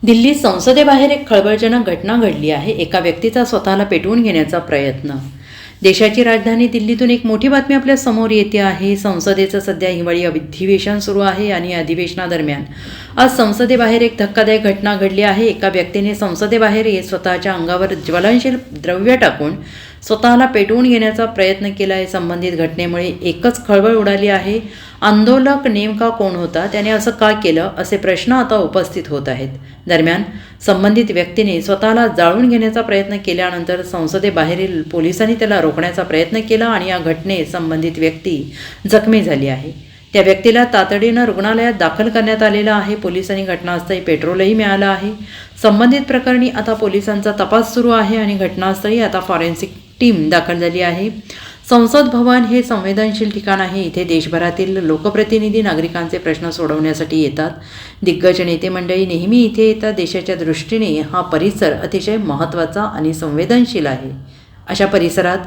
दिल्ली संसदेबाहेर एक खळबळजनक घटना घडली आहे. एका व्यक्तीचा स्वतःला पेटवून घेण्याचा प्रयत्न. देशाची राजधानी दिल्लीतून एक मोठी बातमी आपल्या समोर येते आहे. संसदेचं सध्या हिवाळी अधिवेशन सुरू आहे आणि या अधिवेशनादरम्यान आज संसदेबाहेर एक धक्कादायक घटना घडली आहे. एका व्यक्तीने संसदेबाहेर स्वतःच्या अंगावर ज्वलनशील द्रव्य टाकून स्वतःला पेटवून घेण्याचा प्रयत्न केला आहे. संबंधित घटनेमुळे एकच खळबळ उडाली आहे. आंदोलक नेमका कोण होता, त्याने असं का केलं, असे प्रश्न आता उपस्थित होत आहेत. दरम्यान संबंधित व्यक्तीने स्वतःला जाळून घेण्याचा प्रयत्न केल्यानंतर संसदेबाहेरील पोलिसांनी त्याला रोखण्याचा प्रयत्न केला आणि या घटनेत संबंधित व्यक्ती जखमी झाली आहे. त्या व्यक्तीला तातडीनं रुग्णालयात दाखल करण्यात आलेलं आहे. पोलिसांनी घटनास्थळी पेट्रोलही मिळालं आहे. संबंधित प्रकरणी आता पोलिसांचा तपास सुरू आहे आणि घटनास्थळी आता फॉरेन्सिक टीम दाखल झाली आहे. संसद भवन हे संवेदनशील ठिकाण आहे. इथे देशभरातील लोकप्रतिनिधी नागरिकांचे प्रश्न सोडवण्यासाठी येतात. दिग्गज नेते मंडळी नेहमी इथे येतात. देशाच्या दृष्टीने हा परिसर अतिशय महत्त्वाचा आणि संवेदनशील आहे. अशा परिसरात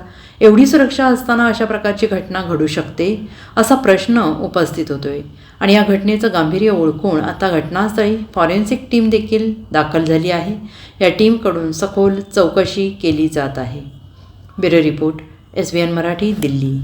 एवढी सुरक्षा असताना अशा प्रकारची घटना घडू शकते असा प्रश्न उपस्थित होतोय आणि या घटनेचं गांभीर्य ओळखून आता घटनास्थळी फॉरेन्सिक टीम देखील दाखल झाली आहे. या टीमकडून सखोल चौकशी केली जात आहे. Bureau report, SBN Marathi, Delhi.